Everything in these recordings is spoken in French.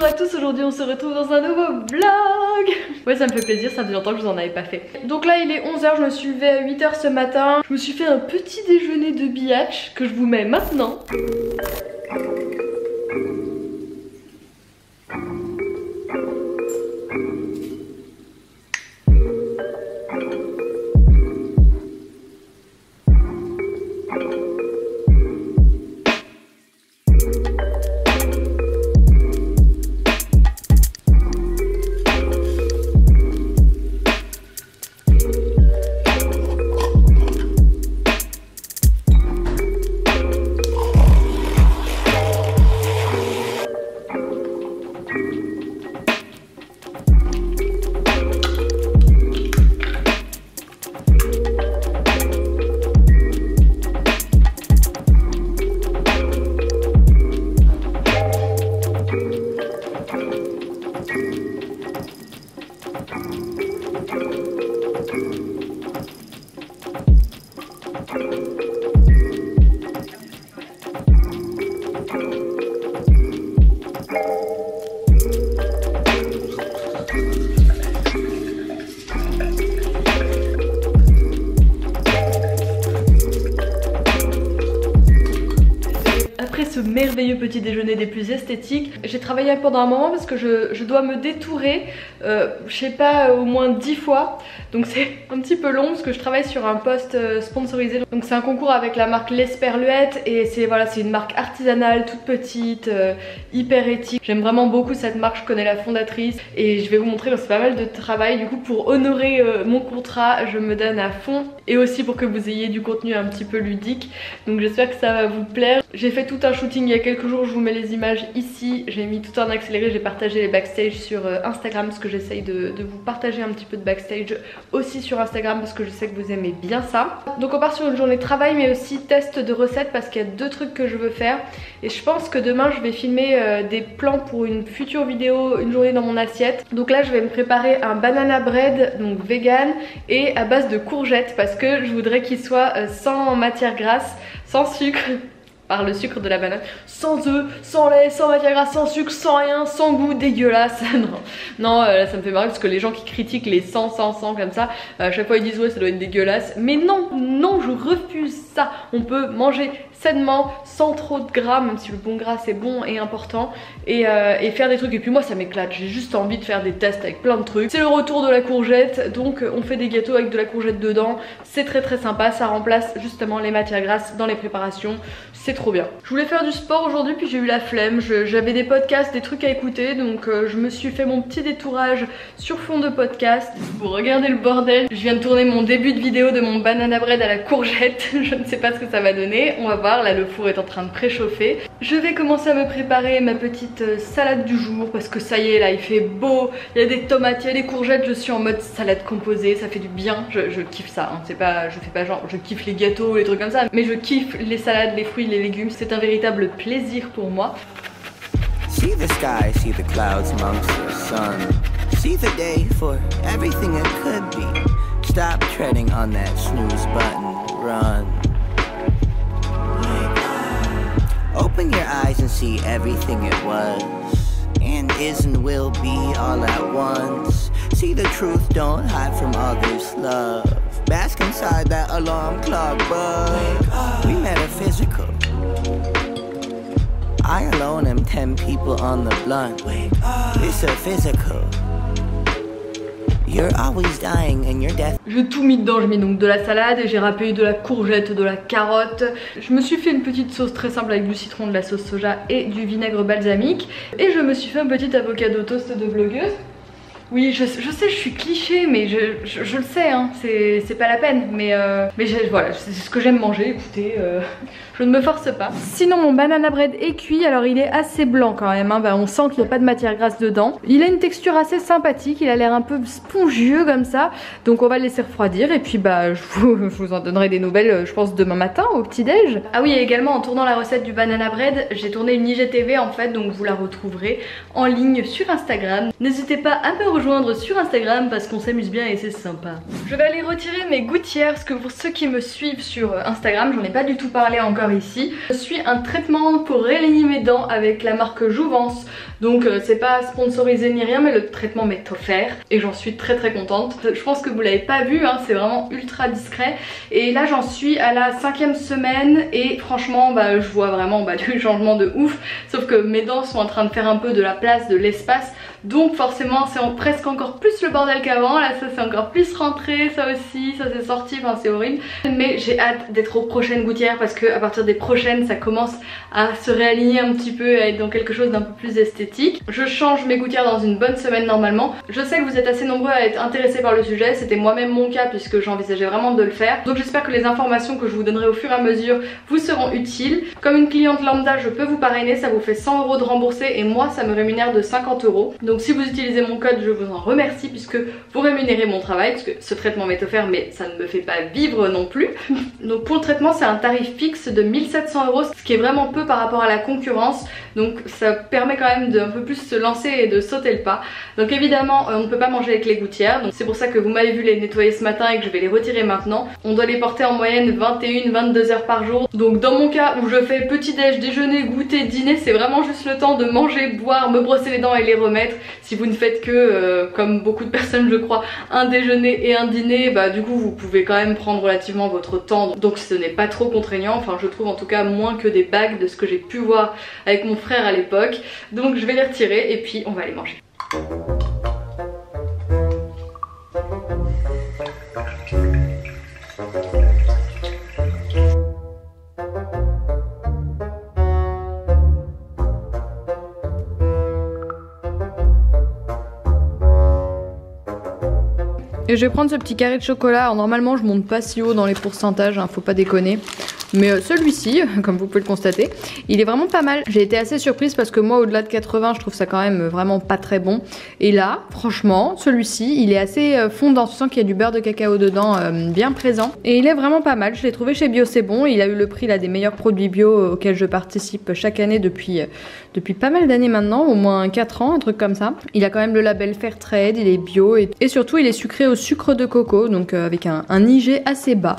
Bonjour à tous, aujourd'hui on se retrouve dans un nouveau vlog. Ouais, ça me fait plaisir, ça fait longtemps que je vous en avais pas fait. Donc là il est 11h, je me suis levée à 8h ce matin. Je me suis fait un petit déjeuner de biatch que je vous mets maintenant. Merveilleux petit déjeuner des plus esthétiques. J'ai travaillé pendant un moment parce que je dois me détourer, je sais pas, au moins 10 fois. Donc c'est un petit peu long parce que je travaille sur un poste sponsorisé. Donc c'est un concours avec la marque L'Esperluette et c'est voilà, c'est une marque artisanale, toute petite, hyper éthique. J'aime vraiment beaucoup cette marque, je connais la fondatrice et je vais vous montrer, c'est pas mal de travail. Du coup pour honorer mon contrat, je me donne à fond et aussi pour que vous ayez du contenu un petit peu ludique. Donc j'espère que ça va vous plaire. J'ai fait tout un shooting il y a quelques jours, je vous mets les images ici. J'ai mis tout en accéléré, j'ai partagé les backstage sur Instagram parce que j'essaye de vous partager un petit peu de backstage aussi sur Instagram parce que je sais que vous aimez bien ça. Donc on part sur une journée de travail mais aussi test de recettes parce qu'il y a deux trucs que je veux faire. Et je pense que demain je vais filmer des plans pour une future vidéo, une journée dans mon assiette. Donc là je vais me préparer un banana bread, donc vegan et à base de courgettes parce que je voudrais qu'il soit sans matière grasse, sans sucre. Par le sucre de la banane, sans œufs, sans lait, sans matière grasse, sans sucre, sans rien, sans goût, dégueulasse. Non, ça me fait marrer parce que les gens qui critiquent les sans comme ça, à chaque fois ils disent ouais ça doit être dégueulasse. Mais non, non, je refuse ça. On peut manger sainement, sans trop de gras, même si le bon gras c'est bon et important, et faire des trucs. Et puis moi ça m'éclate, j'ai juste envie de faire des tests avec plein de trucs. C'est le retour de la courgette, donc on fait des gâteaux avec de la courgette dedans. C'est très sympa, ça remplace justement les matières grasses dans les préparations. C'est trop bien. Je voulais faire du sport aujourd'hui puis j'ai eu la flemme, j'avais des podcasts, des trucs à écouter, donc je me suis fait mon petit détourage sur fond de podcast. Vous regardez le bordel, je viens de tourner mon début de vidéo de mon banana bread à la courgette. Je ne sais pas ce que ça va donner, on va voir. Là le four est en train de préchauffer. Je vais commencer à me préparer ma petite salade du jour parce que ça y est, là il fait beau, il y a des tomates, il y a des courgettes, je suis en mode salade composée, ça fait du bien, je kiffe ça, hein. C'est pas, je fais pas genre je kiffe les gâteaux, les trucs comme ça, mais je kiffe les salades, les fruits, les légumes, c'est un véritable plaisir pour moi. See the sky, see the clouds amongst the sun. See the day for everything it could be. Stop treading on that snooze button, run. Open your eyes and see everything it was and is and will be all at once. See the truth, don't hide from others' love. Bask inside that alarm clock buzz. We metaphysical. I alone am 10 people on the blunt. It's a physical. You're always dying and your death. J'ai tout mis dedans, j'ai mis donc de la salade, j'ai râpé de la courgette, de la carotte. Je me suis fait une petite sauce très simple avec du citron, de la sauce soja et du vinaigre balsamique. Et je me suis fait un petit avocado toast de vlogueuse. Oui, je sais, je suis cliché, mais je le sais, hein, c'est pas la peine. Mais voilà, c'est ce que j'aime manger, écoutez, je ne me force pas. Sinon, mon banana bread est cuit, alors il est assez blanc quand même, hein, bah, on sent qu'il n'y a pas de matière grasse dedans. Il a une texture assez sympathique, il a l'air un peu spongieux comme ça, donc on va le laisser refroidir et puis bah je vous en donnerai des nouvelles, je pense demain matin au petit-déj. Ah oui, et également en tournant la recette du banana bread, j'ai tourné une IGTV en fait, donc vous la retrouverez en ligne sur Instagram. N'hésitez pas à me rejoindre sur Instagram parce qu'on s'amuse bien et c'est sympa. Je vais aller retirer mes gouttières parce que pour ceux qui me suivent sur Instagram, j'en ai pas du tout parlé encore ici. Je suis un traitement pour réaligner mes dents avec la marque Jouvence. Donc c'est pas sponsorisé ni rien, mais le traitement m'est offert et j'en suis très contente. Je pense que vous l'avez pas vu, hein, c'est vraiment ultra discret. Et là j'en suis à la 5e semaine et franchement je vois vraiment du changement de ouf. Sauf que mes dents sont en train de faire un peu de la place, de l'espace. Donc forcément c'est presque encore plus le bordel qu'avant. Là ça c'est encore plus rentré, ça aussi, ça c'est sorti, enfin c'est horrible. Mais j'ai hâte d'être aux prochaines gouttières parce que à partir des prochaines ça commence à se réaligner un petit peu, à être dans quelque chose d'un peu plus esthétique. Je change mes gouttières dans une bonne semaine normalement. Je sais que vous êtes assez nombreux à être intéressés par le sujet, c'était moi-même mon cas puisque j'envisageais vraiment de le faire. Donc j'espère que les informations que je vous donnerai au fur et à mesure vous seront utiles. Comme une cliente lambda je peux vous parrainer, ça vous fait 100 € de remboursé et moi ça me rémunère de 50 €. Donc si vous utilisez mon code je vous en remercie puisque vous rémunérez mon travail, parce que ce traitement m'est offert mais ça ne me fait pas vivre non plus. Donc pour le traitement c'est un tarif fixe de 1700 €, ce qui est vraiment peu par rapport à la concurrence. Donc ça permet quand même d'un peu plus se lancer et de sauter le pas. Donc évidemment on ne peut pas manger avec les gouttières, donc c'est pour ça que vous m'avez vu les nettoyer ce matin et que je vais les retirer maintenant. On doit les porter en moyenne 21-22 heures par jour. Donc dans mon cas où je fais petit déj, déjeuner, goûter, dîner, c'est vraiment juste le temps de manger, boire, me brosser les dents et les remettre. Si vous ne faites que, comme beaucoup de personnes je crois, un déjeuner et un dîner, du coup vous pouvez quand même prendre relativement votre temps. Donc ce n'est pas trop contraignant, enfin je trouve en tout cas moins que des bagues de ce que j'ai pu voir avec mon frère à l'époque. Donc je vais les retirer et puis on va les manger. Et je vais prendre ce petit carré de chocolat. Alors normalement je monte pas si haut dans les pourcentages, hein, faut pas déconner. Mais celui-ci, comme vous pouvez le constater, il est vraiment pas mal. J'ai été assez surprise parce que moi au-delà de 80 je trouve ça quand même vraiment pas très bon. Et là franchement celui-ci il est assez fondant, tu sens qu'il y a du beurre de cacao dedans bien présent. Et il est vraiment pas mal, je l'ai trouvé chez Bio C'est Bon. Il a eu le prix là des meilleurs produits bio auxquels je participe chaque année depuis pas mal d'années maintenant, au moins 4 ans, un truc comme ça. Il a quand même le label Fairtrade, il est bio et surtout il est sucré au sucre de coco, donc avec un IG assez bas.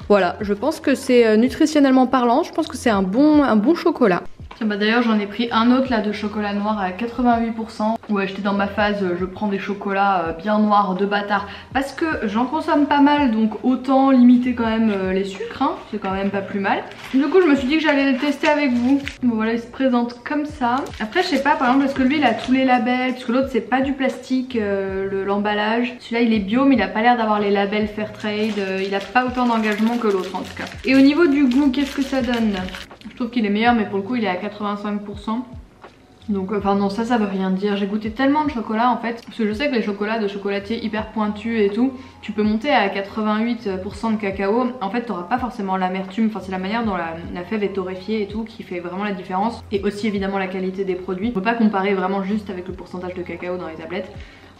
Voilà, je pense que c'est nutritionnellement parlant, je pense que c'est un bon chocolat. D'ailleurs j'en ai pris un autre là de chocolat noir à 88%. Ouais, j'étais dans ma phase je prends des chocolats bien noirs de bâtard parce que j'en consomme pas mal, donc autant limiter quand même les sucres, hein, c'est quand même pas plus mal. Du coup je me suis dit que j'allais le tester avec vous. Bon voilà, il se présente comme ça. Après je sais pas, par exemple parce que lui il a tous les labels, parce que l'autre c'est pas du plastique l'emballage. Celui-là il est bio mais il a pas l'air d'avoir les labels Fairtrade, il a pas autant d'engagement que l'autre en tout cas. Et au niveau du goût, qu'est-ce que ça donne? Je trouve qu'il est meilleur mais pour le coup il est à 85%. Donc enfin non, ça veut rien dire. J'ai goûté tellement de chocolat en fait, parce que je sais que les chocolats de chocolatier hyper pointus et tout, tu peux monter à 88% de cacao. En fait t'auras pas forcément l'amertume, enfin c'est la manière dont la fève est torréfiée et tout qui fait vraiment la différence. Et aussi évidemment la qualité des produits. On peut pas comparer vraiment juste avec le pourcentage de cacao dans les tablettes.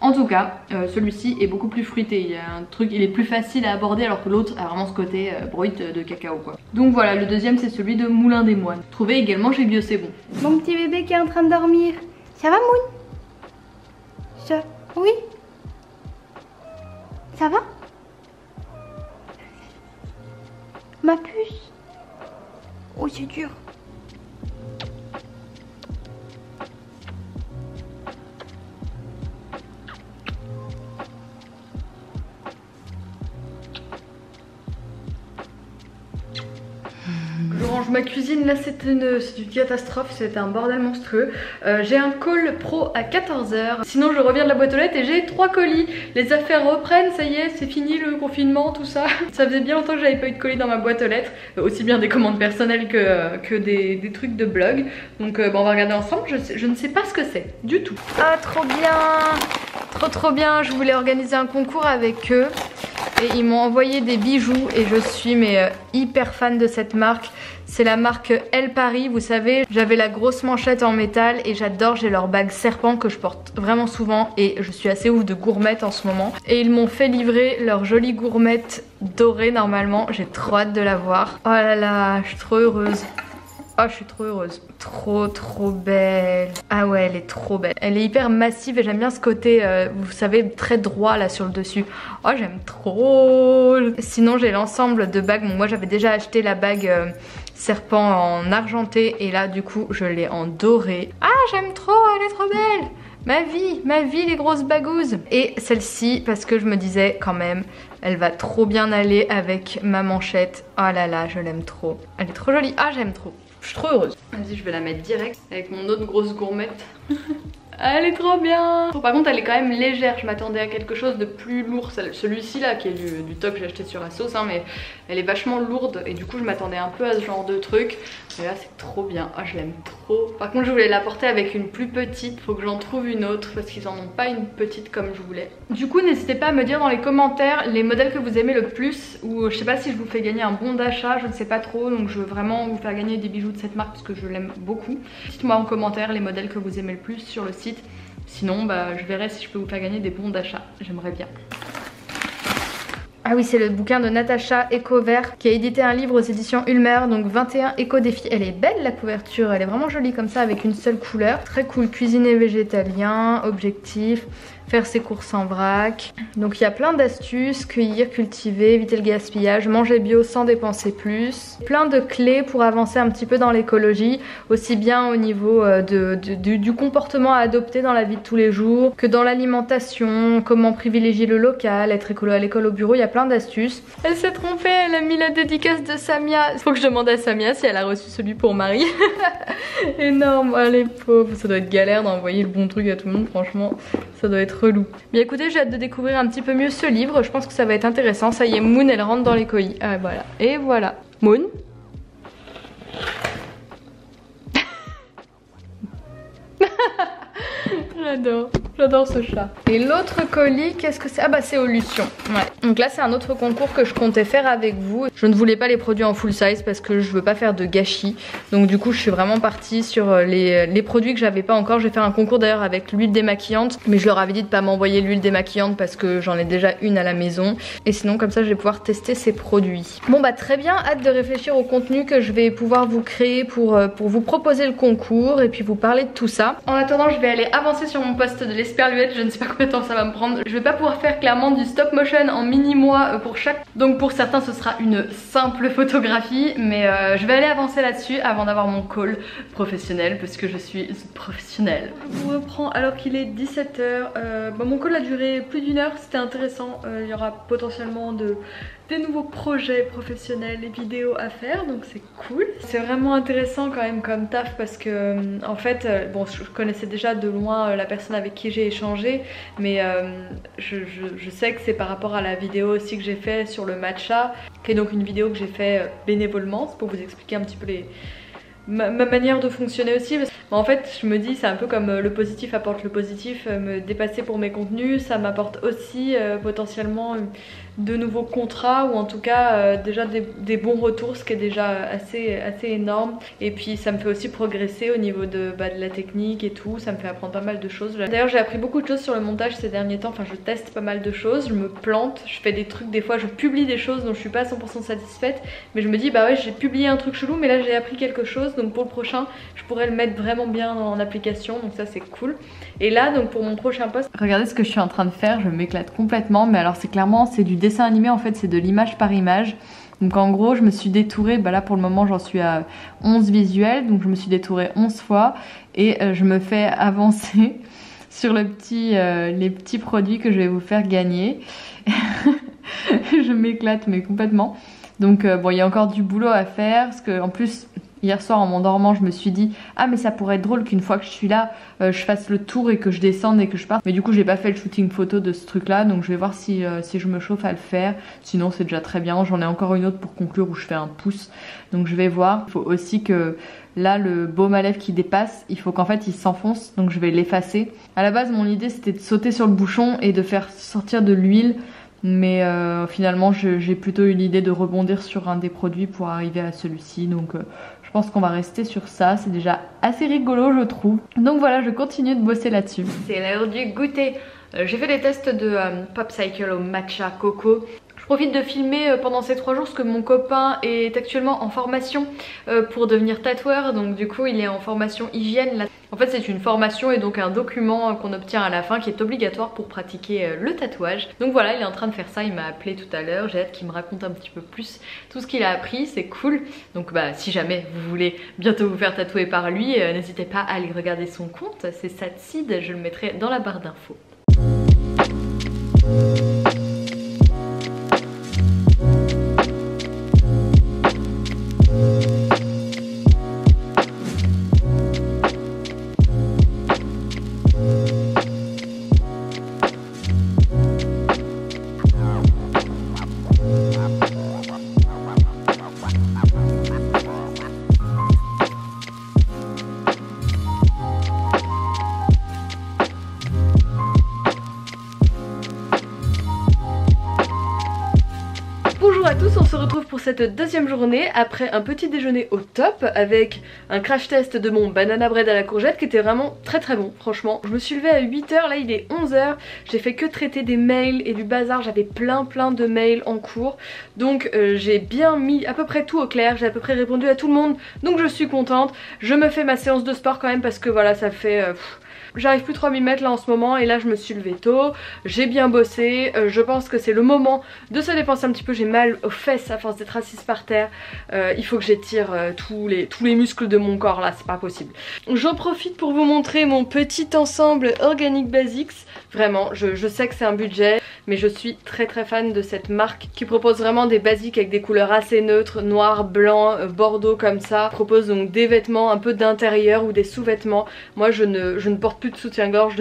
En tout cas, celui-ci est beaucoup plus fruité, il y a un truc, il est plus facile à aborder alors que l'autre a vraiment ce côté brut de cacao quoi. Donc voilà, le deuxième c'est celui de Moulin des Moines, trouvé également chez Bio C'est Bon. Mon petit bébé qui est en train de dormir, ça va Moon? Ça... Oui? Ça va? Ma puce? Oh c'est dur. Je range ma cuisine, là c'est une catastrophe, c'est un bordel monstrueux. J'ai un call pro à 14 h. Sinon je reviens de la boîte aux lettres et j'ai 3 colis. Les affaires reprennent, ça y est, c'est fini le confinement, tout ça. Ça faisait bien longtemps que j'avais pas eu de colis dans ma boîte aux lettres. Aussi bien des commandes personnelles que des trucs de blog. Donc on va regarder ensemble, je ne sais pas ce que c'est du tout. Ah trop bien, trop bien, je voulais organiser un concours avec eux. Et ils m'ont envoyé des bijoux et je suis hyper fan de cette marque. C'est la marque Elle Paris, vous savez, j'avais la grosse manchette en métal et j'adore, j'ai leur bague serpent que je porte vraiment souvent et je suis assez ouf de gourmette en ce moment. Et ils m'ont fait livrer leur jolie gourmette dorée normalement, j'ai trop hâte de la voir. Oh là là, je suis trop heureuse. Oh, je suis trop heureuse. Trop belle. Ah ouais, elle est trop belle. Elle est hyper massive et j'aime bien ce côté, vous savez, très droit là sur le dessus. Oh, j'aime trop. Sinon, j'ai l'ensemble de bagues. Bon, moi, j'avais déjà acheté la bague serpent en argenté et là, du coup, je l'ai en doré. Ah, j'aime trop, elle est trop belle. Ma vie, les grosses bagouses. Et celle-ci, parce que je me disais quand même, elle va trop bien aller avec ma manchette. Oh là là, je l'aime trop. Elle est trop jolie. Ah, j'aime trop. Je suis trop heureuse. Vas-y, je vais la mettre direct avec mon autre grosse gourmette. Elle est trop bien. Par contre, elle est quand même légère. Je m'attendais à quelque chose de plus lourd. Celui-ci là, qui est du top que j'ai acheté sur Asos, hein, mais elle est vachement lourde. Et du coup, je m'attendais un peu à ce genre de truc. Mais là, c'est trop bien. Ah, je l'aime trop. Par contre, je voulais la porter avec une plus petite. Faut que j'en trouve une autre parce qu'ils en ont pas une petite comme je voulais. Du coup, n'hésitez pas à me dire dans les commentaires les modèles que vous aimez le plus. Ou je sais pas si je vous fais gagner un bon d'achat. Je ne sais pas trop. Donc, je veux vraiment vous faire gagner des bijoux de cette marque parce que je l'aime beaucoup. Dites-moi en commentaire les modèles que vous aimez le plus sur le site. Sinon, bah, je verrai si je peux vous faire gagner des bons d'achat. J'aimerais bien. Ah oui, c'est le bouquin de Natacha Ecovert qui a édité un livre aux éditions Ulmer, donc 21 éco-défis. Elle est belle la couverture, elle est vraiment jolie comme ça avec une seule couleur. Très cool, cuisiner végétalien, objectif, faire ses courses en vrac. Donc il y a plein d'astuces, cueillir, cultiver, éviter le gaspillage, manger bio sans dépenser plus. Plein de clés pour avancer un petit peu dans l'écologie, aussi bien au niveau du comportement à adopter dans la vie de tous les jours que dans l'alimentation, comment privilégier le local, être écolo à l'école, au bureau, il y a plein d'astuces. Elle s'est trompée, elle a mis la dédicace de Samia. Faut que je demande à Samia si elle a reçu celui pour Marie. Énorme, elle est pauvre. Ça doit être galère d'envoyer le bon truc à tout le monde, franchement, ça doit être relou. Bien écoutez, j'ai hâte de découvrir un petit peu mieux ce livre, je pense que ça va être intéressant. Ça y est, Moon, elle rentre dans les colis. Ah, voilà. Et voilà. Moon. J'adore ce chat. Et l'autre colis, qu'est-ce que c'est? Ah bah c'est Olution. Ouais. Donc là c'est un autre concours que je comptais faire avec vous. Je ne voulais pas les produits en full size parce que je veux pas faire de gâchis. Donc du coup je suis vraiment partie sur les produits que j'avais pas encore. Je vais faire un concours d'ailleurs avec l'huile démaquillante. Mais je leur avais dit de pas m'envoyer l'huile démaquillante parce que j'en ai déjà une à la maison. Et sinon comme ça je vais pouvoir tester ces produits. Bon bah très bien, hâte de réfléchir au contenu que je vais pouvoir vous créer pour vous proposer le concours et puis vous parler de tout ça. En attendant je vais aller avancer sur mon poste de l'esperluette, je ne sais pas combien de temps ça va me prendre. Je vais pas pouvoir faire clairement du stop motion en mini-mois pour chaque. Donc pour certains ce sera une simple photographie. Mais je vais aller avancer là-dessus avant d'avoir mon call professionnel parce que je suis professionnelle. Je vous reprends alors qu'il est 17h. Mon call a duré plus d'1 heure, c'était intéressant. Il y aura potentiellement des nouveaux projets professionnels et vidéos à faire, donc c'est cool. C'est vraiment intéressant quand même comme taf parce que en fait, bon, je connaissais déjà de loin la personne avec qui j'ai échangé, mais je sais que c'est par rapport à la vidéo aussi que j'ai fait sur le matcha, qui est donc une vidéo que j'ai fait bénévolement, c'est pour vous expliquer un petit peu ma manière de fonctionner aussi. En fait je me dis c'est un peu comme le positif apporte le positif, me dépasser pour mes contenus ça m'apporte aussi potentiellement de nouveaux contrats ou en tout cas déjà des bons retours, ce qui est déjà assez énorme. Et puis ça me fait aussi progresser au niveau de la technique et tout, ça me fait apprendre pas mal de choses. D'ailleurs j'ai appris beaucoup de choses sur le montage ces derniers temps, enfin je teste pas mal de choses, je me plante, je fais des trucs, des fois je publie des choses dont je suis pas 100% satisfaite, mais je me dis bah ouais j'ai publié un truc chelou mais là j'ai appris quelque chose, donc pour le prochain je pourrais le mettre vraiment bien en application, donc ça c'est cool. Et là donc pour mon prochain post, regardez ce que je suis en train de faire, je m'éclate complètement, mais alors c'est du dessin animé en fait, c'est de l'image par image. Donc en gros je me suis détourée, bah là pour le moment j'en suis à 11 visuels, donc je me suis détourée 11 fois et je me fais avancer sur les petits produits que je vais vous faire gagner. Je m'éclate mais complètement. Donc bon il y a encore du boulot à faire parce que en plus hier soir en m'endormant je me suis dit ah mais ça pourrait être drôle qu'une fois que je suis là je fasse le tour et que je descende et que je parte, mais du coup j'ai pas fait le shooting photo de ce truc là, donc je vais voir si je me chauffe à le faire, sinon c'est déjà très bien. J'en ai encore une autre pour conclure où je fais un pouce, donc je vais voir. Il faut aussi que là le baume à lèvres qui dépasse, il faut qu'en fait il s'enfonce, donc je vais l'effacer. À la base mon idée c'était de sauter sur le bouchon et de faire sortir de l'huile, mais finalement j'ai plutôt eu l'idée de rebondir sur un des produits pour arriver à celui-ci, donc je pense qu'on va rester sur ça, c'est déjà assez rigolo je trouve. Donc voilà, je continue de bosser là-dessus. C'est l'heure du goûter. J'ai fait des tests de Popcycle au matcha coco. Je profite de filmer pendant ces 3 jours parce que mon copain est actuellement en formation pour devenir tatoueur, donc du coup il est en formation hygiène là. En fait c'est une formation et donc un document qu'on obtient à la fin qui est obligatoire pour pratiquer le tatouage. Donc voilà, il est en train de faire ça, il m'a appelé tout à l'heure, j'ai hâte qu'il me raconte un petit peu plus tout ce qu'il a appris, c'est cool. Donc bah si jamais vous voulez bientôt vous faire tatouer par lui, n'hésitez pas à aller regarder son compte, c'est Satsid, je le mettrai dans la barre d'infos. Bonjour à tous, on se retrouve pour cette deuxième journée après un petit déjeuner au top avec un crash test de mon banana bread à la courgette qui était vraiment très bon franchement. Je me suis levée à 8 h, là il est 11 h, j'ai fait que traiter des mails et du bazar, j'avais plein de mails en cours donc j'ai bien mis à peu près tout au clair, j'ai à peu près répondu à tout le monde donc je suis contente. Je me fais ma séance de sport quand même parce que voilà ça fait... J'arrive plus trop à m'y mettre là en ce moment et là je me suis levée tôt, j'ai bien bossé, je pense que c'est le moment de se dépenser un petit peu, j'ai mal aux fesses à force d'être assise par terre, il faut que j'étire tous les muscles de mon corps là, c'est pas possible. J'en profite pour vous montrer mon petit ensemble Organic Basics, vraiment je sais que c'est un budget mais je suis très fan de cette marque qui propose vraiment des basiques avec des couleurs assez neutres, noir, blanc, bordeaux comme ça, propose donc des vêtements un peu d'intérieur ou des sous-vêtements. Moi je ne porte plus de soutien-gorge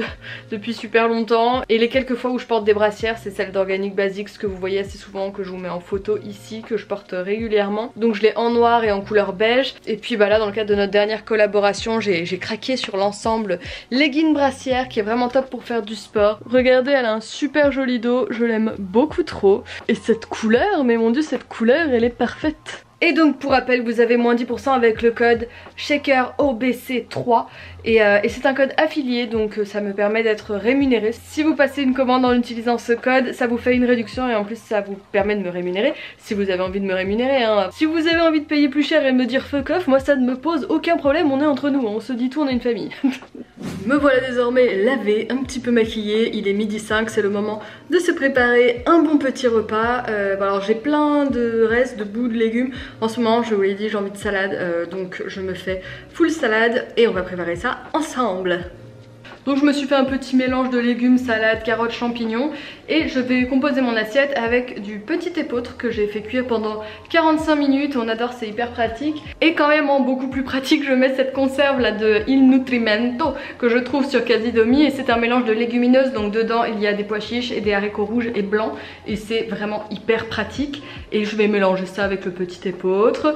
depuis super longtemps et les quelques fois où je porte des brassières c'est celle d'Organic Basics que vous voyez assez souvent, que je vous mets en photo ici, que je porte régulièrement. Donc je l'ai en noir et en couleur beige et puis bah là dans le cadre de notre dernière collaboration j'ai craqué sur l'ensemble legging brassière qui est vraiment top pour faire du sport. Regardez, elle a un super joli dos, je l'aime beaucoup trop et cette couleur, mais mon dieu cette couleur elle est parfaite. Et donc pour rappel vous avez moins 10% avec le code ShakerOBC3 et c'est un code affilié donc ça me permet d'être rémunéré. Si vous passez une commande en utilisant ce code ça vous fait une réduction et en plus ça vous permet de me rémunérer si vous avez envie de me rémunérer hein. Si vous avez envie de payer plus cher et me dire fuck off, moi ça ne me pose aucun problème, on est entre nous, on se dit tout, on est une famille. Me voilà désormais lavée, un petit peu maquillée, il est 12h05, c'est le moment de se préparer un bon petit repas. Alors j'ai plein de restes, de bouts de légumes. En ce moment je vous l'ai dit j'ai envie de salade donc je me fais full salade et on va préparer ça ensemble. Donc je me suis fait un petit mélange de légumes, salade, carottes, champignons et je vais composer mon assiette avec du petit épeautre que j'ai fait cuire pendant 45 minutes, on adore, c'est hyper pratique. Et quand même en beaucoup plus pratique je mets cette conserve là de Il Nutrimento que je trouve sur Casidomi et c'est un mélange de légumineuses, donc dedans il y a des pois chiches et des haricots rouges et blancs et c'est vraiment hyper pratique et je vais mélanger ça avec le petit épeautre.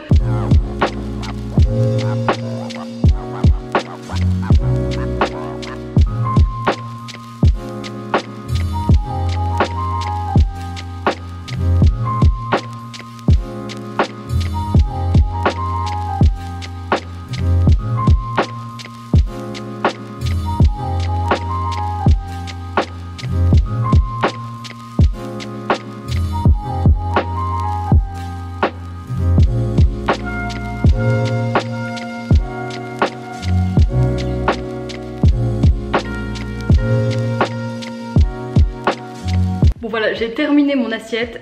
Bon voilà, j'ai terminé mon assiette.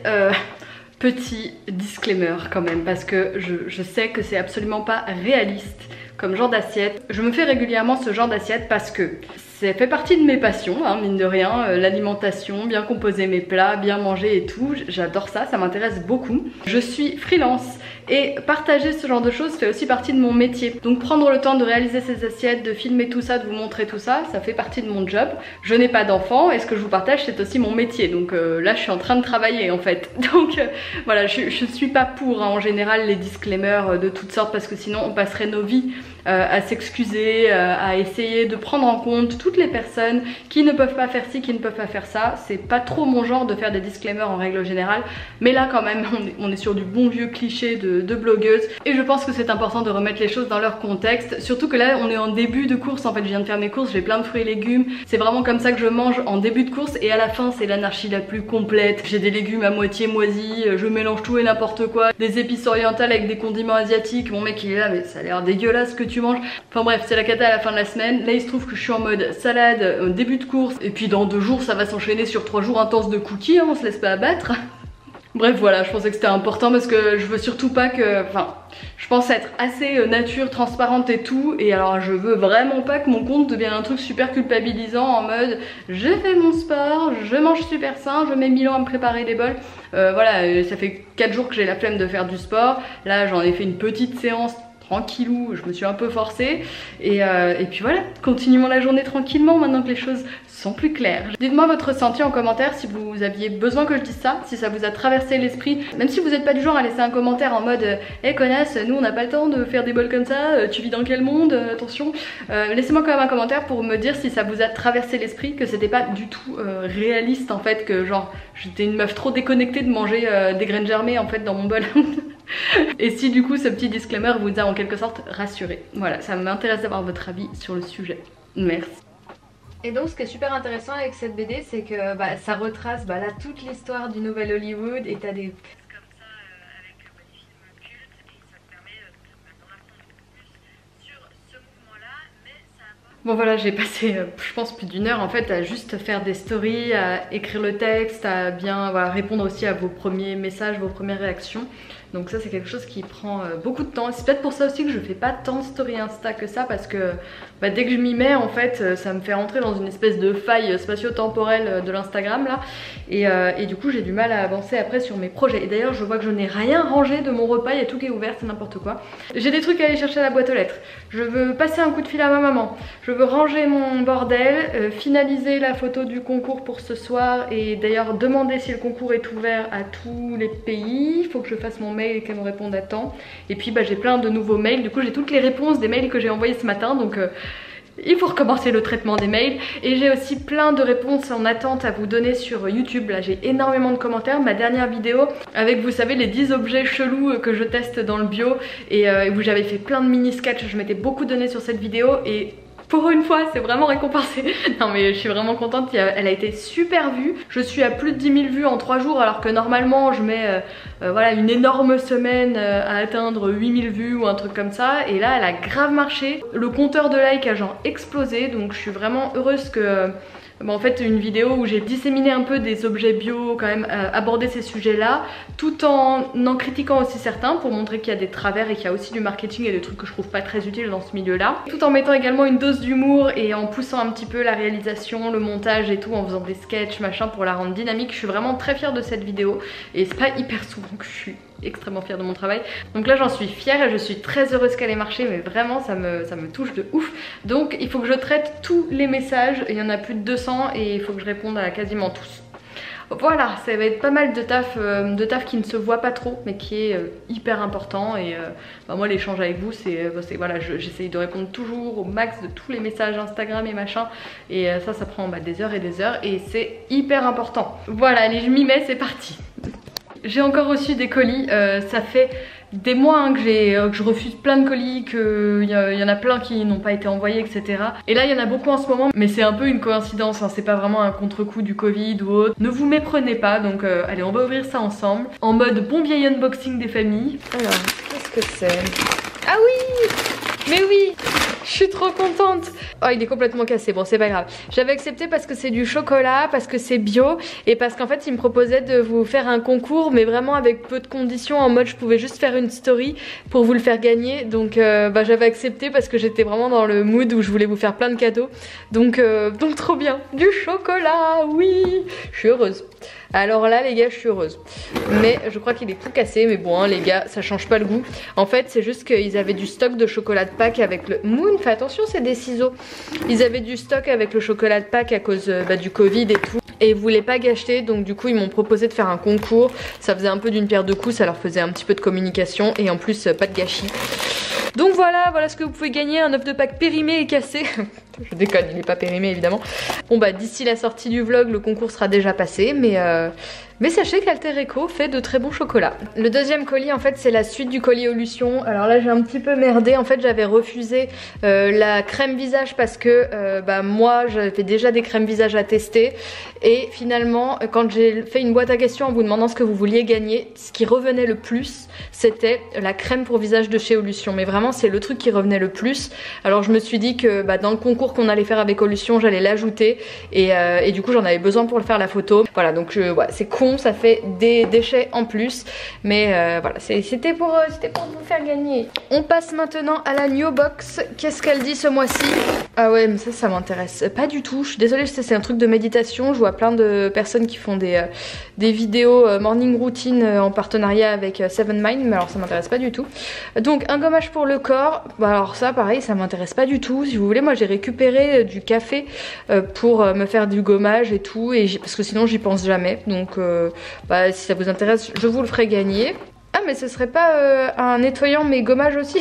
Petit disclaimer quand même parce que je sais que c'est absolument pas réaliste comme genre d'assiette. Je me fais régulièrement ce genre d'assiette parce que ça fait partie de mes passions, hein, mine de rien, l'alimentation, bien composer mes plats, bien manger et tout, j'adore ça, ça m'intéresse beaucoup. Je suis freelance et partager ce genre de choses fait aussi partie de mon métier. Donc prendre le temps de réaliser ces assiettes, de filmer tout ça, de vous montrer tout ça, ça fait partie de mon job. Je n'ai pas d'enfant et ce que je vous partage c'est aussi mon métier. Donc là je suis en train de travailler en fait. Donc voilà, je suis pas pour hein, en général les disclaimers de toutes sortes parce que sinon on passerait nos vies à s'excuser, à essayer de prendre en compte toutes toutes les personnes qui ne peuvent pas faire ci, qui ne peuvent pas faire ça. C'est pas trop mon genre de faire des disclaimers en règle générale, mais là quand même on est sur du bon vieux cliché de blogueuse, et je pense que c'est important de remettre les choses dans leur contexte, surtout que là on est en début de course. En fait je viens de faire mes courses, j'ai plein de fruits et légumes, c'est vraiment comme ça que je mange en début de course, et à la fin c'est l'anarchie la plus complète. J'ai des légumes à moitié moisis, je mélange tout et n'importe quoi, des épices orientales avec des condiments asiatiques, mon mec il est là mais ça a l'air dégueulasse ce que tu manges. Enfin bref, c'est la cata à la fin de la semaine. Là il se trouve que je suis en mode salade au début de course, et puis dans 2 jours ça va s'enchaîner sur 3 jours intenses de cookies, hein, on se laisse pas abattre. Bref voilà, je pensais que c'était important parce que je veux surtout pas que... Enfin, je pense être assez nature, transparente et tout, et alors je veux vraiment pas que mon compte devienne un truc super culpabilisant en mode j'ai fait mon sport, je mange super sain, je mets 1000 ans à me préparer des bols. Voilà, ça fait 4 jours que j'ai la flemme de faire du sport, là j'en ai fait une petite séance tranquillou, je me suis un peu forcée, et puis voilà, continuons la journée tranquillement maintenant que les choses sont plus claires. Dites-moi votre ressenti en commentaire si vous aviez besoin que je dise ça, si ça vous a traversé l'esprit, même si vous n'êtes pas du genre à laisser un commentaire en mode hey connasse, nous on n'a pas le temps de faire des bols comme ça, tu vis dans quel monde, attention. Laissez-moi quand même un commentaire pour me dire si ça vous a traversé l'esprit, que c'était pas du tout réaliste en fait, que genre j'étais une meuf trop déconnectée de manger des graines germées en fait dans mon bol. Et si du coup ce petit disclaimer vous a en quelque sorte rassuré. Voilà, ça m'intéresse d'avoir votre avis sur le sujet. Merci. Et donc ce qui est super intéressant avec cette BD, c'est que ça retrace là toute l'histoire du Nouvel Hollywood, et t'as des... comme ça avec des films cultes, et ça te permet d'en apprendre plus sur ce mouvement-là, mais ça apporte... Bon voilà, j'ai passé je pense plus d'1 heure en fait à juste faire des stories, à écrire le texte, à bien répondre aussi à vos premiers messages, vos premières réactions. Donc ça c'est quelque chose qui prend beaucoup de temps. C'est peut-être pour ça aussi que je fais pas tant de story Insta que ça, parce que dès que je m'y mets en fait ça me fait rentrer dans une espèce de faille spatio-temporelle de l'Instagram là, et du coup j'ai du mal à avancer après sur mes projets. Et d'ailleurs je vois que je n'ai rien rangé de mon repas, il y a tout qui est ouvert, c'est n'importe quoi. J'ai des trucs à aller chercher à la boîte aux lettres, je veux passer un coup de fil à ma maman, je veux ranger mon bordel, finaliser la photo du concours pour ce soir, et d'ailleurs demander si le concours est ouvert à tous les pays. Il faut que je fasse mon mail et qu'elle me réponde à temps. Et puis j'ai plein de nouveaux mails, du coup j'ai toutes les réponses des mails que j'ai envoyés ce matin, donc il faut recommencer le traitement des mails. Et j'ai aussi plein de réponses en attente à vous donner sur YouTube. Là j'ai énormément de commentaires. Ma dernière vidéo avec, vous savez, les 10 objets chelous que je teste dans le bio, et où j'avais fait plein de mini sketchs, je m'étais beaucoup donné sur cette vidéo, et pour une fois c'est vraiment récompensé. Non mais je suis vraiment contente, elle a été super vue. Je suis à plus de 10 000 vues en 3 jours, alors que normalement je mets voilà une énorme semaine à atteindre 8 000 vues ou un truc comme ça. Et là elle a grave marché, le compteur de likes a genre explosé, donc je suis vraiment heureuse que... en fait une vidéo où j'ai disséminé un peu des objets bio, quand même aborder ces sujets là, tout en critiquant aussi certains pour montrer qu'il y a des travers et qu'il y a aussi du marketing et des trucs que je trouve pas très utiles dans ce milieu là, tout en mettant également une dose d'humour et en poussant un petit peu la réalisation, le montage et tout, en faisant des sketchs machin pour la rendre dynamique. Je suis vraiment très fière de cette vidéo, et c'est pas hyper souvent que je suis extrêmement fière de mon travail, donc là j'en suis fière et je suis très heureuse qu'elle ait marché, mais vraiment ça me touche de ouf. Donc il faut que je traite tous les messages, il y en a plus de 200 et il faut que je réponde à quasiment tous. Voilà, ça va être pas mal de taf qui ne se voit pas trop mais qui est hyper important. Et moi l'échange avec vous c'est voilà, j'essaye de répondre toujours au max de tous les messages Instagram et machin, et ça prend des heures et c'est hyper important. Voilà, allez je m'y mets, c'est parti. J'ai encore reçu des colis, ça fait des mois que je refuse plein de colis, qu'il y en a plein qui n'ont pas été envoyés, etc. Et là il y en a beaucoup en ce moment, mais c'est un peu une coïncidence, hein, c'est pas vraiment un contre-coup du Covid ou autre. Ne vous méprenez pas, donc allez on va ouvrir ça ensemble, en mode bon vieil unboxing des familles. Alors, qu'est-ce que c'est? Ah oui! Mais oui! Je suis trop contente. Oh il est complètement cassé, bon c'est pas grave. J'avais accepté parce que c'est du chocolat, parce que c'est bio, et parce qu'en fait il me proposait de vous faire un concours, mais vraiment avec peu de conditions, en mode je pouvais juste faire une story pour vous le faire gagner. Donc j'avais accepté parce que j'étais vraiment dans le mood où je voulais vous faire plein de cadeaux. Donc trop bien, du chocolat, oui, je suis heureuse. Alors là les gars je suis heureuse, mais je crois qu'il est tout cassé, mais bon hein, les gars ça change pas le goût. En fait c'est juste qu'ils avaient du stock de chocolat de Pâques avec le... Moon, fais attention c'est des ciseaux. Ils avaient du stock avec le chocolat de Pâques à cause du Covid et tout, et ils voulaient pas gâcher, donc du coup ils m'ont proposé de faire un concours. Ça faisait un peu d'une pierre deux coups, ça leur faisait un petit peu de communication et en plus pas de gâchis. Donc voilà ce que vous pouvez gagner, un œuf de Pâques périmé et cassé. je déconne, il est pas périmé évidemment. Bon bah d'ici la sortie du vlog, le concours sera déjà passé, mais sachez qu'Alter Eco fait de très bons chocolats. Le deuxième colis en fait c'est la suite du colis Olution. Alors là j'ai un petit peu merdé, en fait j'avais refusé la crème visage parce que moi j'avais déjà des crèmes visage à tester. Et finalement quand j'ai fait une boîte à questions en vous demandant ce que vous vouliez gagner, ce qui revenait le plus c'était la crème pour visage de chez Olution. Mais vraiment c'est le truc qui revenait le plus. Alors je me suis dit que dans le concours qu'on allait faire avec Olution j'allais l'ajouter et du coup j'en avais besoin pour faire la photo. Voilà donc c'est con, ça fait des déchets en plus, mais voilà c'était pour vous faire gagner. On passe maintenant à la New Box. Qu'est-ce qu'elle dit ce mois-ci? Ah ouais mais ça m'intéresse pas du tout, je suis désolée, c'est un truc de méditation. Je vois plein de personnes qui font des vidéos morning routine en partenariat avec Seven Mind, mais alors ça m'intéresse pas du tout. Donc un gommage pour le corps, alors ça pareil ça m'intéresse pas du tout. Si vous voulez moi j'ai récupéré du café pour me faire du gommage et tout, parce que sinon j'y pense jamais. Donc si ça vous intéresse je vous le ferai gagner. Ah mais ce serait pas un nettoyant mais gommage aussi?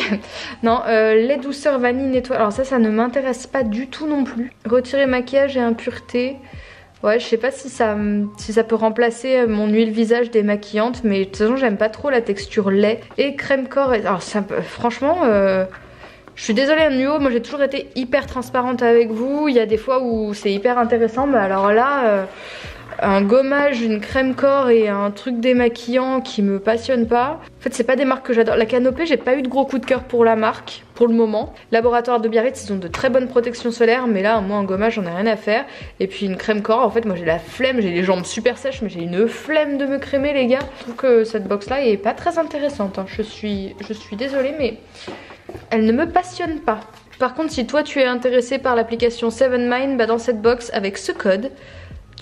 Non, lait douceur vanille nettoyant. Alors ça ne m'intéresse pas du tout non plus. Retirer maquillage et impureté. Ouais je sais pas si ça peut remplacer mon huile visage démaquillante, mais de toute façon j'aime pas trop la texture lait. Et crème corps, alors ça franchement je suis désolée Nuo, moi j'ai toujours été hyper transparente avec vous. Il y a des fois où c'est hyper intéressant, mais alors là un gommage, une crème corps et un truc démaquillant qui me passionne pas. En fait c'est pas des marques que j'adore. La Canopée j'ai pas eu de gros coup de cœur pour la marque pour le moment. Laboratoire de Biarritz ils ont de très bonnes protections solaires, mais là moi un gommage j'en ai rien à faire. Et puis une crème corps, en fait moi j'ai la flemme, j'ai les jambes super sèches mais j'ai une flemme de me crémer les gars. Je trouve que cette box là est pas très intéressante hein. Je suis désolée mais elle ne me passionne pas. Par contre si toi tu es intéressé par l'application Seven Mind, dans cette box avec ce code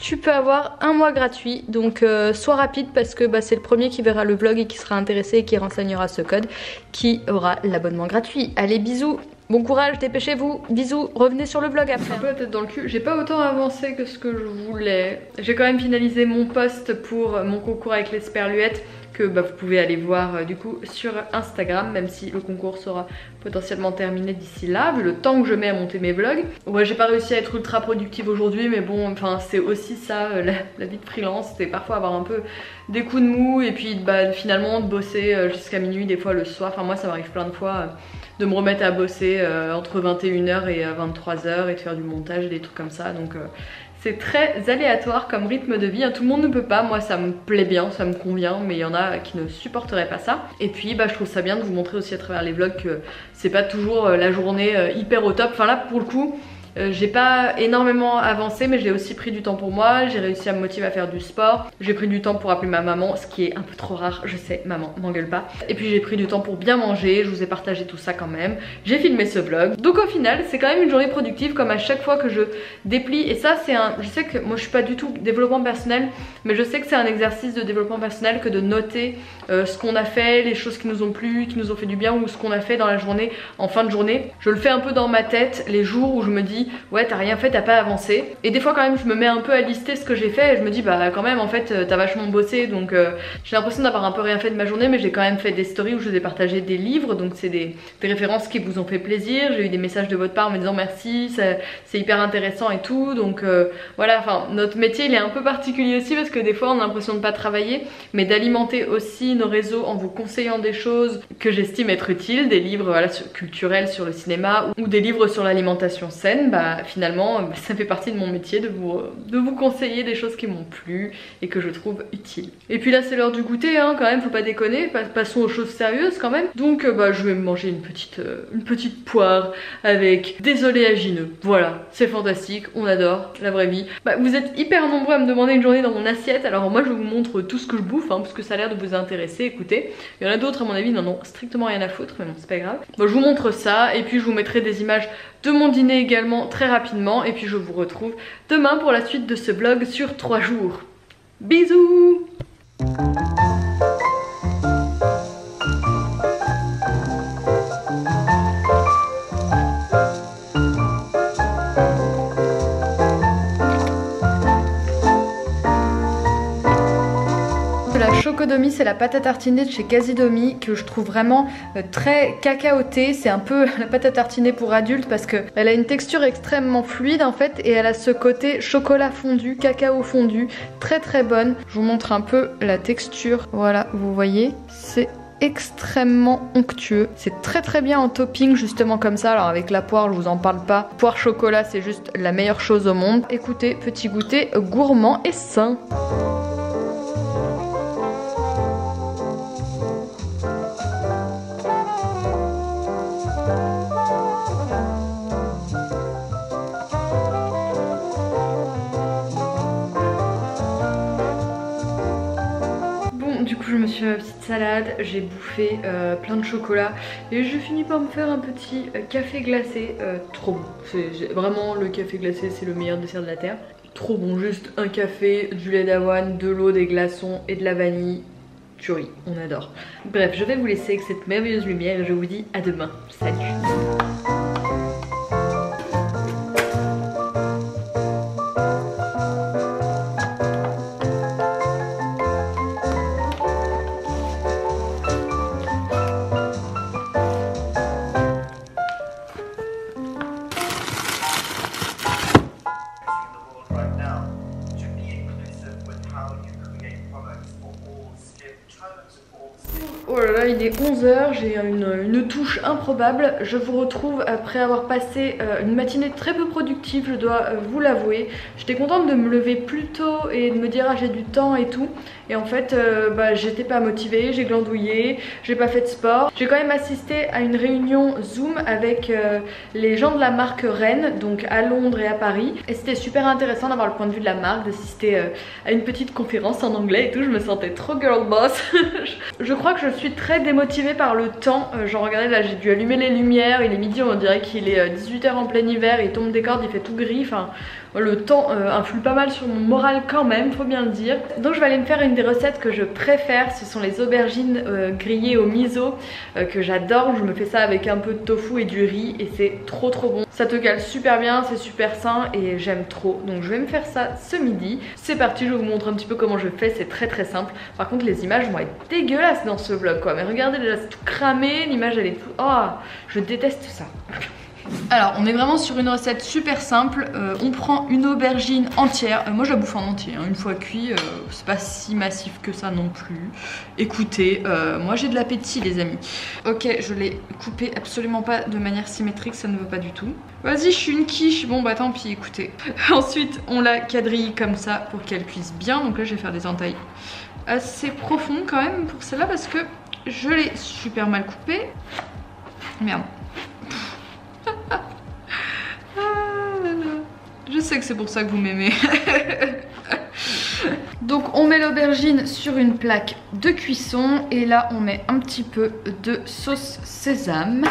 tu peux avoir un mois gratuit, donc sois rapide parce que c'est le premier qui verra le vlog et qui sera intéressé et qui renseignera ce code qui aura l'abonnement gratuit. Allez bisous, bon courage, dépêchez-vous, bisous, revenez sur le vlog après. Un peu la tête dans le cul, j'ai pas autant avancé que ce que je voulais. J'ai quand même finalisé mon post pour mon concours avec les sperluettes que vous pouvez aller voir du coup sur Instagram, même si le concours sera potentiellement terminé d'ici là, vu le temps que je mets à monter mes vlogs. Ouais j'ai pas réussi à être ultra productive aujourd'hui, mais bon enfin c'est aussi ça la vie de freelance, c'est parfois avoir un peu des coups de mou et puis finalement de bosser jusqu'à minuit des fois le soir. Enfin moi ça m'arrive plein de fois de me remettre à bosser entre 21h et 23h et de faire du montage et des trucs comme ça, donc c'est très aléatoire comme rythme de vie, tout le monde ne peut pas, moi ça me plaît bien, ça me convient, mais il y en a qui ne supporteraient pas ça. Et puis je trouve ça bien de vous montrer aussi à travers les vlogs que c'est pas toujours la journée hyper au top. Enfin là pour le coup j'ai pas énormément avancé, mais j'ai aussi pris du temps pour moi, j'ai réussi à me motiver à faire du sport, j'ai pris du temps pour appeler ma maman, ce qui est un peu trop rare, je sais, maman, m'engueule pas. Et puis j'ai pris du temps pour bien manger, je vous ai partagé tout ça quand même, j'ai filmé ce vlog. Donc au final, c'est quand même une journée productive comme à chaque fois que je déplie, et ça c'est je sais que moi je suis pas du tout développement personnel, mais je sais que c'est un exercice de développement personnel que de noter ce qu'on a fait, les choses qui nous ont plu, qui nous ont fait du bien, ou ce qu'on a fait dans la journée, en fin de journée. Je le fais un peu dans ma tête les jours où je me dis ouais t'as rien fait, t'as pas avancé, et des fois quand même je me mets un peu à lister ce que j'ai fait et je me dis quand même en fait t'as vachement bossé, donc j'ai l'impression d'avoir un peu rien fait de ma journée, mais j'ai quand même fait des stories où je vous ai partagé des livres, donc c'est des références qui vous ont fait plaisir, j'ai eu des messages de votre part me disant merci, c'est hyper intéressant et tout, donc voilà, enfin notre métier il est un peu particulier aussi parce que des fois on a l'impression de pas travailler, mais d'alimenter aussi nos réseaux en vous conseillant des choses que j'estime être utiles, des livres culturels sur le cinéma ou des livres sur l'alimentation saine. Finalement ça fait partie de mon métier de vous conseiller des choses qui m'ont plu et que je trouve utiles. Et puis là c'est l'heure du goûter quand même, faut pas déconner, passons aux choses sérieuses quand même. Donc je vais me manger une petite poire avec des oléagineux, voilà, c'est fantastique, on adore, la vraie vie. Vous êtes hyper nombreux à me demander une journée dans mon assiette, alors moi je vous montre tout ce que je bouffe parce que ça a l'air de vous intéresser, écoutez. Il y en a d'autres à mon avis n'en ont strictement rien à foutre, mais bon c'est pas grave. Je vous montre ça et puis je vous mettrai des images de mon dîner également très rapidement, et puis je vous retrouve demain pour la suite de ce vlog sur 3 jours. Bisous! Domi, c'est la pâte à tartiner de chez Casidomi que je trouve vraiment très cacaotée. C'est un peu la pâte à tartiner pour adultes parce qu'elle a une texture extrêmement fluide en fait et elle a ce côté chocolat fondu, cacao fondu, très très bonne. Je vous montre un peu la texture. Voilà, vous voyez, c'est extrêmement onctueux. C'est très très bien en topping justement comme ça. Alors avec la poire, je vous en parle pas. Poire chocolat, c'est juste la meilleure chose au monde. Écoutez, petit goûter gourmand et sain. Du coup je me suis fait ma petite salade, j'ai bouffé plein de chocolat et j'ai fini par me faire un petit café glacé, trop bon. Vraiment le café glacé c'est le meilleur dessert de la terre. Trop bon, juste un café, du lait d'avoine, de l'eau, des glaçons et de la vanille. Tuerie, on adore. Bref, je vais vous laisser avec cette merveilleuse lumière et je vous dis à demain. Salut. Oh là là, il est 11h, j'ai une touche improbable. Je vous retrouve après avoir passé une matinée très peu productive, je dois vous l'avouer. J'étais contente de me lever plus tôt et de me dire ah j'ai du temps et tout. Et en fait, j'étais pas motivée, j'ai glandouillé, j'ai pas fait de sport. J'ai quand même assisté à une réunion Zoom avec les gens de la marque Rennes, donc à Londres et à Paris. Et c'était super intéressant d'avoir le point de vue de la marque, d'assister à une petite conférence en anglais et tout. Je me sentais trop girl boss. Je crois que je suis très démotivée par le temps. Genre regardez là, j'ai dû allumer les lumières, il est midi, on dirait qu'il est 18h en plein hiver, il tombe des cordes, il fait tout gris. Enfin, le temps influe pas mal sur mon moral quand même, faut bien le dire. Donc je vais aller me faire une des recettes que je préfère, ce sont les aubergines grillées au miso que j'adore. Je me fais ça avec un peu de tofu et du riz et c'est trop bon. Ça te cale super bien, c'est super sain et j'aime trop. Donc je vais me faire ça ce midi. C'est parti, je vous montre un petit peu comment je fais, c'est très simple. Par contre les images vont être dégueulasses dans ce vlog quoi. Mais regardez déjà, c'est tout cramé, l'image elle est tout... Oh, je déteste ça. Alors on est vraiment sur une recette super simple. On prend une aubergine entière, moi je la bouffe en entier hein. Une fois cuit, c'est pas si massif que ça non plus. Écoutez, moi j'ai de l'appétit les amis. Ok, je l'ai coupé absolument pas de manière symétrique, ça ne veut pas du tout. Vas-y, je suis une quiche, bon bah tant pis, écoutez. Ensuite on la quadrille comme ça pour qu'elle cuise bien. Donc là je vais faire des entailles assez profondes quand même pour celle-là parce que je l'ai super mal coupée. Merde. Je sais que c'est pour ça que vous m'aimez. Donc on met l'aubergine sur une plaque de cuisson et là on met un petit peu de sauce sésame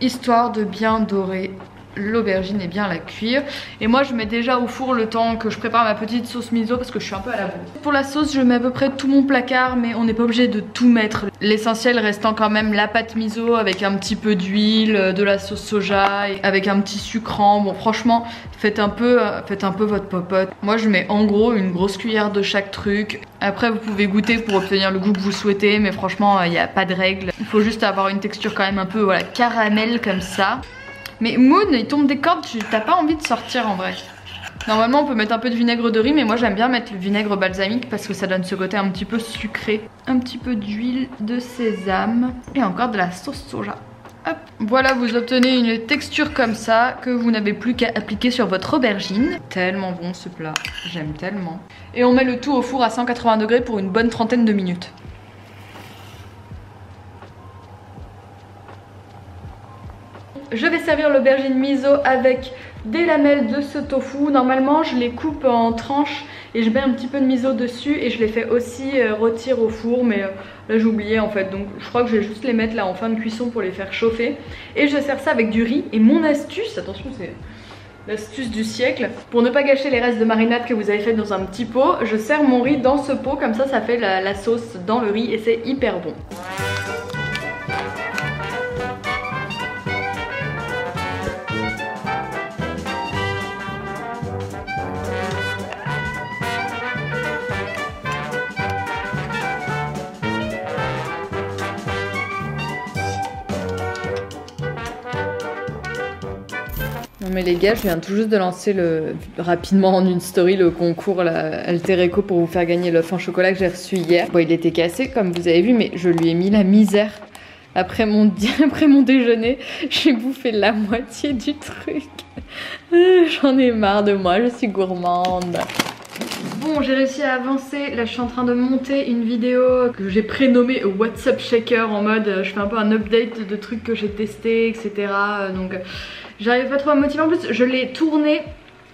histoire de bien dorer l'aubergine et bien la cuire. Et moi je mets déjà au four le temps que je prépare ma petite sauce miso parce que je suis un peu à la bourre. Pour la sauce je mets à peu près tout mon placard mais on n'est pas obligé de tout mettre. L'essentiel restant quand même la pâte miso avec un petit peu d'huile, de la sauce soja et avec un petit sucrant. Bon franchement faites un peu votre popote. Moi je mets en gros une grosse cuillère de chaque truc. Après vous pouvez goûter pour obtenir le goût que vous souhaitez mais franchement il n'y a pas de règle. Il faut juste avoir une texture quand même un peu voilà, caramel comme ça. Mais Moon, il tombe des cordes, t'as pas envie de sortir en vrai. Normalement on peut mettre un peu de vinaigre de riz mais moi j'aime bien mettre le vinaigre balsamique parce que ça donne ce côté un petit peu sucré. Un petit peu d'huile de sésame et encore de la sauce soja. Hop. Voilà, vous obtenez une texture comme ça que vous n'avez plus qu'à appliquer sur votre aubergine. Tellement bon ce plat, j'aime tellement. Et on met le tout au four à 180 degrés pour une bonne trentaine de minutes. Je vais servir l'aubergine miso avec des lamelles de ce tofu. Normalement je les coupe en tranches et je mets un petit peu de miso dessus et je les fais aussi rôtir au four mais là j'ai oublié en fait. Donc je crois que je vais juste les mettre là en fin de cuisson pour les faire chauffer. Et je sers ça avec du riz. Et mon astuce, attention c'est l'astuce du siècle, pour ne pas gâcher les restes de marinade que vous avez fait dans un petit pot, je sers mon riz dans ce pot, comme ça fait la sauce dans le riz et c'est hyper bon. Non mais les gars, je viens tout juste de lancer rapidement en une story le concours Alter Eco pour vous faire gagner l'œuf en chocolat que j'ai reçu hier. Bon, il était cassé comme vous avez vu, mais je lui ai mis la misère. Après mon déjeuner, j'ai bouffé la moitié du truc. J'en ai marre de moi, je suis gourmande. Bon, j'ai réussi à avancer. Là, je suis en train de monter une vidéo que j'ai prénommée WhatsApp Shaker en mode je fais un peu un update de trucs que j'ai testés, etc. Donc, j'arrive pas trop à me motiver. En plus, je l'ai tourné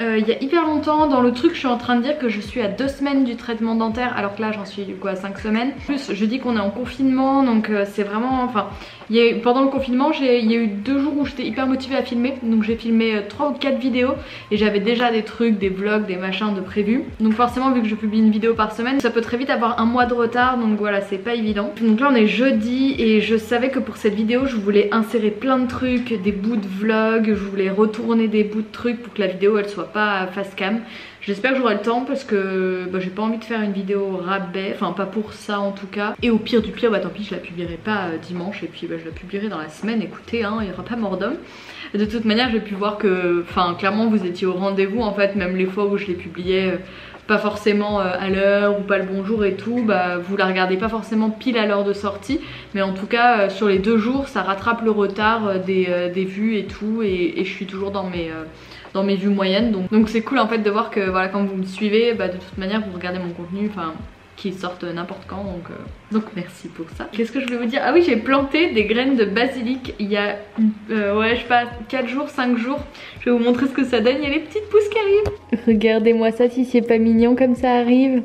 il y a hyper longtemps. Dans le truc, je suis en train de dire que je suis à 2 semaines du traitement dentaire, alors que là, j'en suis du coup à 5 semaines. En plus, je dis qu'on est en confinement, donc c'est vraiment. Enfin, pendant le confinement, il y a eu 2 jours où j'étais hyper motivée à filmer. Donc, j'ai filmé 3 ou 4 vidéos et j'avais déjà des trucs, des vlogs, des machins de prévus. Donc, forcément, vu que je publie une vidéo par semaine, ça peut très vite avoir un mois de retard. Donc, voilà, c'est pas évident. Donc, là, on est jeudi et je savais que pour cette vidéo, je voulais insérer plein de trucs, des bouts de vlog, je voulais retourner des bouts de trucs pour que la vidéo elle soit pas face cam. J'espère que j'aurai le temps parce que j'ai pas envie de faire une vidéo rabais, enfin pas pour ça en tout cas. Et au pire du pire, tant pis, je la publierai pas dimanche et puis je la publierai dans la semaine. Écoutez, hein, il y aura pas mort d'homme. De toute manière, j'ai pu voir que, clairement vous étiez au rendez-vous en fait, même les fois où je les publiais pas forcément à l'heure ou pas le bonjour et tout, vous la regardez pas forcément pile à l'heure de sortie, mais en tout cas sur les 2 jours ça rattrape le retard des vues et tout, et je suis toujours dans mes vues moyennes, donc c'est cool en fait de voir que voilà, quand vous me suivez, de toute manière vous regardez mon contenu, qui sortent n'importe quand, donc merci pour ça. Qu'est-ce que je voulais vous dire? Ah oui, j'ai planté des graines de basilic il y a ouais, je sais pas, 4 jours, 5 jours. Je vais vous montrer ce que ça donne. Il y a les petites pousses qui arrivent. Regardez-moi ça, si c'est pas mignon comme ça arrive.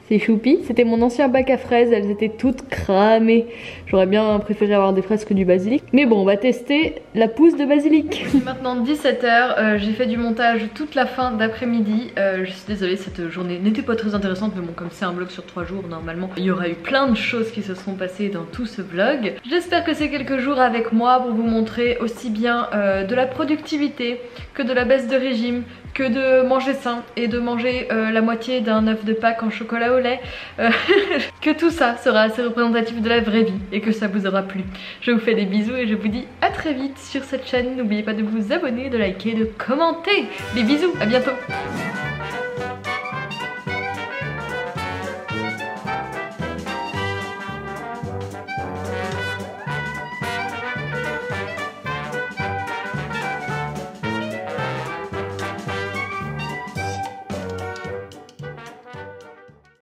C'est choupi. C'était mon ancien bac à fraises, elles étaient toutes cramées. J'aurais bien préféré avoir des fraises que du basilic. Mais bon, on va tester la pousse de basilic. Il est maintenant 17 h, j'ai fait du montage toute la fin d'après-midi. Je suis désolée, cette journée n'était pas très intéressante, mais bon, comme c'est un vlog sur 3 jours, normalement, il y aura eu plein de choses qui se sont passées dans tout ce vlog. J'espère que c'est quelques jours avec moi pour vous montrer aussi bien de la productivité que de la baisse de régime, que de manger sain et de manger la moitié d'un œuf de Pâques en chocolat au lait, que tout ça sera assez représentatif de la vraie vie et que ça vous aura plu. Je vous fais des bisous et je vous dis à très vite sur cette chaîne. N'oubliez pas de vous abonner, de liker, de commenter. Des bisous, à bientôt.